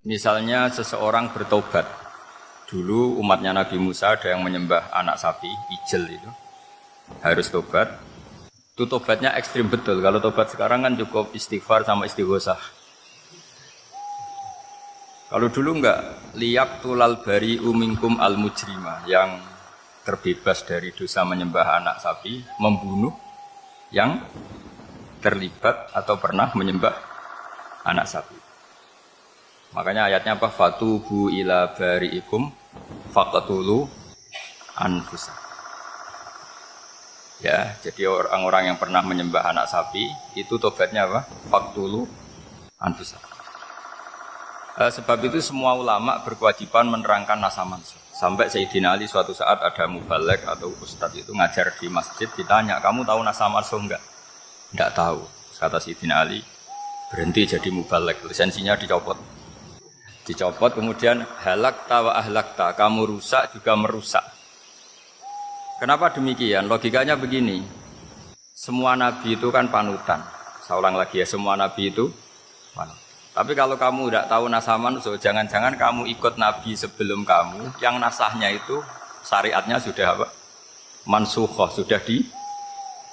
Misalnya seseorang bertobat. Dulu umatnya Nabi Musa ada yang menyembah anak sapi, ijel itu. Harus tobat. Itu tobatnya ekstrim betul. Kalau tobat sekarang kan cukup istighfar sama istighosah. Kalau dulu enggak, liyak tulal bari umingkum al mujrimah, yang terbebas dari dosa menyembah anak sapi, membunuh yang terlibat atau pernah menyembah anak sapi. Makanya ayatnya apa? Fatubu ila bari'ikum faqtulu anfusa. Ya, jadi orang-orang yang pernah menyembah anak sapi itu tobatnya apa? Faqtulu anfusa. Sebab itu semua ulama berkewajiban menerangkan nasa mansuh. Sampai Sayyidina Ali suatu saat ada mubalek atau ustadz itu ngajar di masjid, ditanya, kamu tahu nasa mansuh enggak? Enggak tahu. Kata Sayyidina Ali, berhenti jadi mubalek, lisensinya dicopot. Dicopot, kemudian halakta wa ahlakta, kamu rusak juga merusak. Kenapa demikian? Logikanya begini, semua nabi itu kan panutan. Saya ulang lagi ya, semua nabi itu panutan. Tapi kalau kamu tidak tahu nasaman, so jangan-jangan kamu ikut nabi sebelum kamu, yang nasahnya itu syariatnya sudah apa? Mansukhoh, sudah di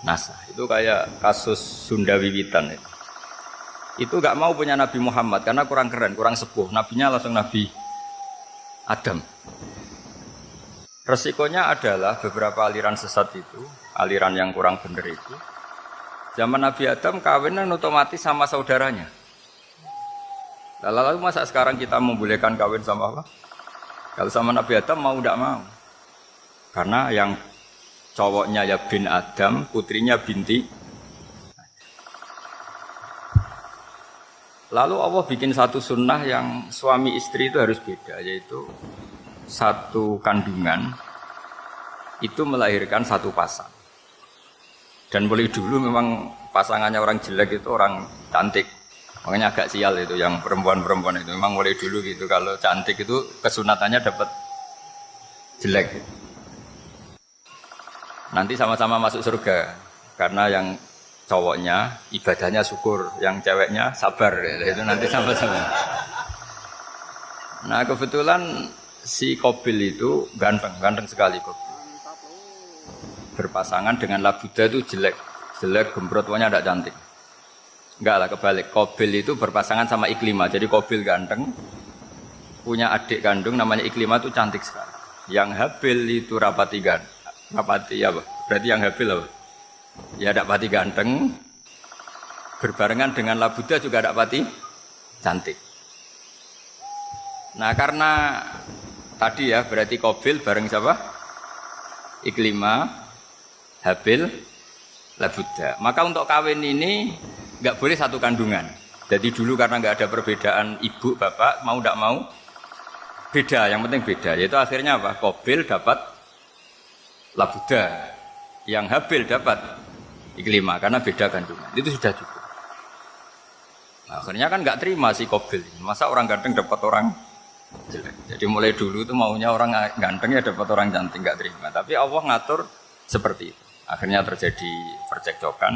nasah. Itu kayak kasus Sunda Wiwitan itu. Itu gak mau punya Nabi Muhammad karena kurang keren, kurang sepuh. Nabinya langsung Nabi Adam. Resikonya adalah beberapa aliran sesat itu, aliran yang kurang benar itu, zaman Nabi Adam kawinan otomatis sama saudaranya. Lalu masa sekarang kita membolehkan kawin sama apa? Kalau sama Nabi Adam mau tidak mau. Karena yang cowoknya ya bin Adam, putrinya binti. Lalu Allah bikin satu sunnah yang suami istri itu harus beda, yaitu satu kandungan itu melahirkan satu pasang. Dan mulai dulu memang pasangannya orang jelek itu orang cantik. Makanya agak sial itu yang perempuan-perempuan itu. Memang mulai dulu gitu, kalau cantik itu kesunatannya dapat jelek. Nanti sama-sama masuk surga. Karena yang cowoknya ibadahnya syukur, yang ceweknya sabar, itu nanti sama-sama. Nah kebetulan si Qabil itu ganteng sekali Qabil. Berpasangan dengan Labuda itu jelek, gembrot, pokoknya tidak cantik. Enggak lah, kebalik. Qabil itu berpasangan sama Iklimah, jadi Qabil ganteng, punya adik kandung namanya Iklimah itu cantik sekali. Yang Habil itu rapati apa? Berarti yang Habil apa? Ya tidak pati ganteng, berbarengan dengan Labuda juga tidak pati cantik. Nah karena tadi ya berarti Qabil bareng siapa? Iklimah, Habil, Labuda. Maka untuk kawin ini nggak boleh satu kandungan. Jadi dulu karena nggak ada perbedaan ibu bapak, mau tidak mau beda. Yang penting beda. Yaitu akhirnya apa? Qabil dapat Labuda, yang Habil dapat Iklimah karena beda kandungan. Itu sudah cukup. Nah, akhirnya kan nggak terima si Qabil. Masa orang ganteng dapat orang jelek. Jadi mulai dulu itu maunya orang ganteng ya dapat orang cantik, nggak terima. Tapi Allah ngatur seperti itu. Akhirnya terjadi percekcokan.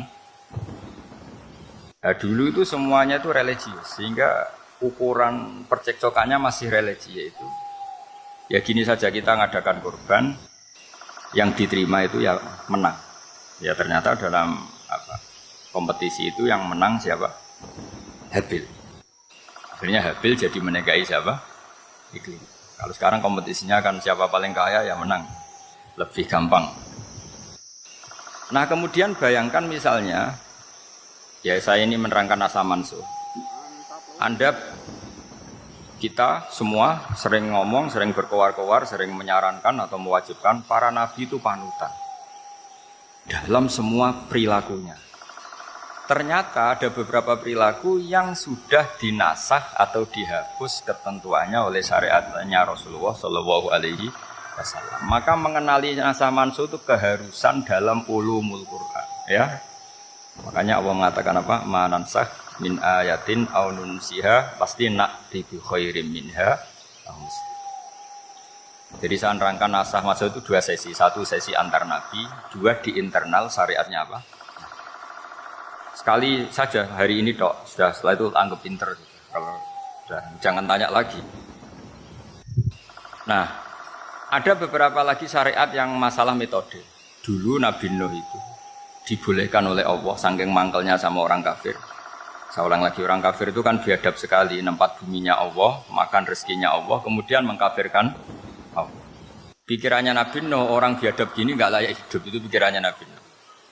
Nah, dulu itu semuanya itu religius, sehingga ukuran percekcokannya masih religi, yaitu ya gini saja, kita ngadakan kurban, yang diterima itu ya menang. Ya ternyata dalam kompetisi itu yang menang siapa? Habil. Akhirnya Habil jadi menikahi siapa? Iklim. Kalau sekarang kompetisinya kan siapa paling kaya ya menang. Lebih gampang. Nah kemudian bayangkan misalnya, ya saya ini menerangkan nasa mansuh. Kita semua sering ngomong, sering berkoar-koar, sering menyarankan atau mewajibkan para nabi itu panutan dalam semua perilakunya. Ternyata ada beberapa perilaku yang sudah dinasah atau dihapus ketentuannya oleh syariatnya Rasulullah Shallallahu Alaihi Wasallam. Maka mengenali nasa mansuh itu keharusan dalam ulumul Quran. Ya, makanya Allah mengatakan apa? Manansah min ayatin aw nunsiha pasti na'ti bi khairim minha. Jadi saya nerangkan nasah mansuh itu dua sesi. Satu sesi antar nabi, dua di internal syariatnya apa? Sekali saja hari ini dok, sudah setelah itu anggap pinter. Kalau sudah jangan tanya lagi. Nah, ada beberapa lagi syariat yang masalah metode. Dulu Nabi Nuh itu dibolehkan oleh Allah saking mangkelnya sama orang kafir. Saya ulang lagi, orang kafir itu kan biadab sekali, nempat buminya Allah, makan rezekinya Allah, kemudian mengkafirkan Allah. Pikirannya Nabi Nuh, orang biadab gini nggak layak hidup, itu pikirannya Nabi Nuh.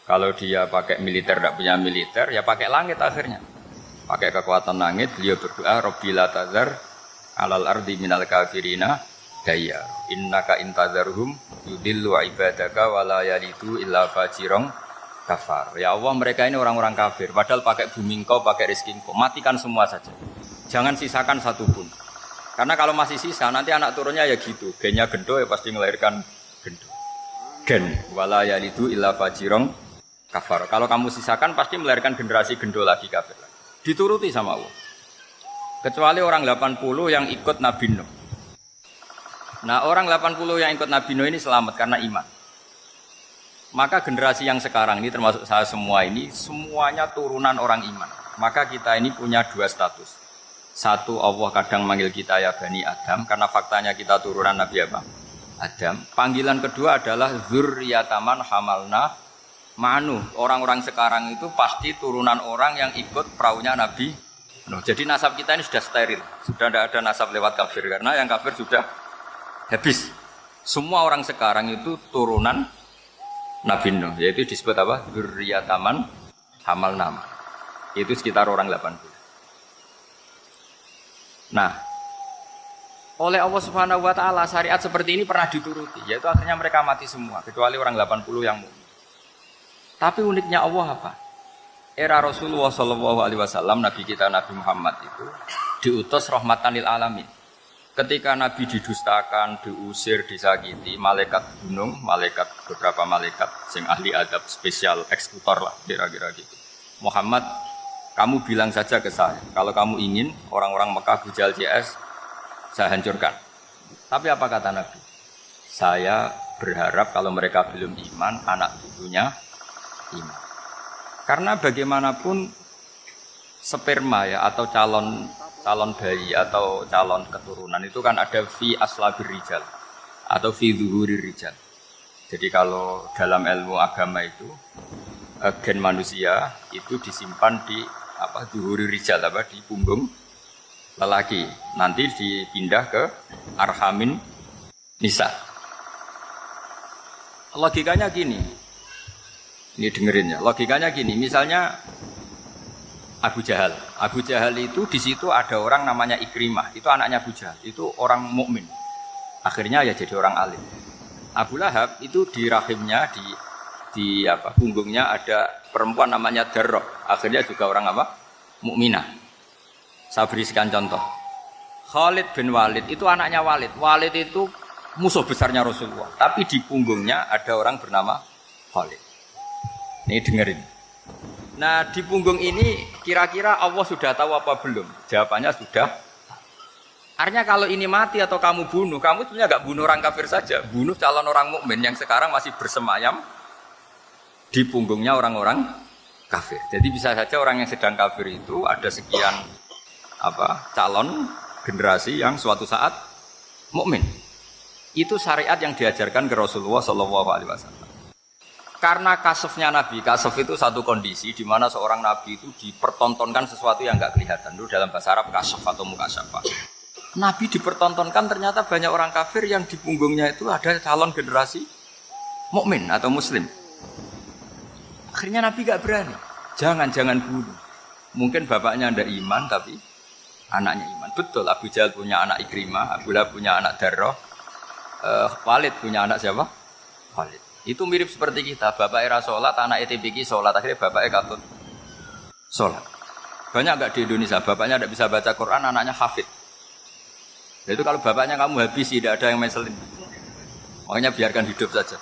Kalau dia pakai militer, tidak punya militer, ya pakai langit akhirnya. Pakai kekuatan langit, beliau berdoa, Rabbi la tazar alal ardi minal kafirina daya. Innaka intazarhum yudillu ibadaka wala yalidu illa fajirong kafar. Ya Allah, mereka ini orang-orang kafir, padahal pakai bumi engkau, pakai rezeki engkau, matikan semua saja. Jangan sisakan satu pun. Karena kalau masih sisa, nanti anak turunnya ya gitu. Gennya gendo ya pasti melahirkan gendo. Gen, wala yalidu illa fajirong kafar. Kalau kamu sisakan pasti melahirkan generasi gendo lagi kafir. Dituruti sama Allah. Kecuali orang 80 yang ikut Nabi Nuh. Nah, orang 80 yang ikut Nabi Nuh ini selamat karena iman. Maka generasi yang sekarang ini termasuk saya semua ini semuanya turunan orang iman. Maka kita ini punya dua status. Satu, Allah kadang manggil kita ya Bani Adam karena faktanya kita turunan Nabi apa? Adam. Panggilan kedua adalah dzurriyyataman hamalna ma'nu. Orang-orang sekarang itu pasti turunan orang yang ikut perahunya Nabi Nuh. Jadi nasab kita ini sudah steril. Sudah tidak ada nasab lewat kafir karena yang kafir sudah habis. Semua orang sekarang itu turunan Nabi Nuh, yaitu disebut apa? Dzurriyyataman hamalna. Itu sekitar orang 80. Nah, oleh Allah Subhanahu wa taala syariat seperti ini pernah dituruti, yaitu akhirnya mereka mati semua kecuali orang 80 yang mukmin. Tapi uniknya Allah apa? Era Rasulullah sallallahu alaihi wasallam, nabi kita Nabi Muhammad itu diutus rahmatan lil alamin. Ketika Nabi didustakan, diusir, disakiti, malaikat gunung, beberapa malaikat yang ahli adab spesial, eksekutor lah kira-kira gitu. Muhammad, kamu bilang saja ke saya, kalau kamu ingin orang-orang Mekah Bujal CS, saya hancurkan. Tapi apa kata Nabi? Saya berharap kalau mereka belum iman, anak cucunya iman. Karena bagaimanapun sperma ya atau calon bayi atau calon keturunan itu kan ada fi aslabir rijal atau fi zuhurir rijal. Jadi kalau dalam ilmu agama itu gen manusia itu disimpan di zuhurir rijal di punggung lelaki. Nanti dipindah ke arhamin nisa. Logikanya gini. Ini dengerin ya. Logikanya gini, misalnya Abu Jahal itu di situ ada orang namanya Ikrimah, itu anaknya Abu Jahal, itu orang mukmin. Akhirnya ya jadi orang alim. Abu Lahab itu di rahimnya di punggungnya ada perempuan namanya Darrah, akhirnya juga orang mukminah. Saya berikan contoh. Khalid bin Walid itu anaknya Walid. Walid itu musuh besarnya Rasulullah, tapi di punggungnya ada orang bernama Khalid. Ini dengerin. Nah, di punggung ini kira-kira Allah sudah tahu apa belum? Jawabannya sudah. Artinya kalau ini mati atau kamu bunuh, kamu sebenarnya nggak bunuh orang kafir saja, bunuh calon orang mukmin yang sekarang masih bersemayam di punggungnya orang-orang kafir. Jadi bisa saja orang yang sedang kafir itu ada sekian calon generasi yang suatu saat mukmin. Itu syariat yang diajarkan ke Rasulullah Shallallahu Alaihi Wasallam. Karena kasafnya Nabi, kasaf itu satu kondisi di mana seorang Nabi itu dipertontonkan sesuatu yang nggak kelihatan. Itu dalam bahasa Arab kasaf atau mukasyafah. Nabi dipertontonkan ternyata banyak orang kafir yang di punggungnya itu ada calon generasi mukmin atau muslim. Akhirnya Nabi nggak berani. Jangan bunuh. Mungkin bapaknya ada iman tapi anaknya iman. Betul, Abu Jahal punya anak Ikrimah, Abu Lahab punya anak Darrah, Walid punya anak siapa? Walid. Itu mirip seperti kita, bapak era sholat, anak ETBK sholat, akhirnya bapaknya katut sholat. Banyak enggak di Indonesia, bapaknya tidak bisa baca Quran, anaknya hafid. Itu kalau bapaknya kamu habisi, tidak ada yang meselin. Makanya biarkan hidup saja.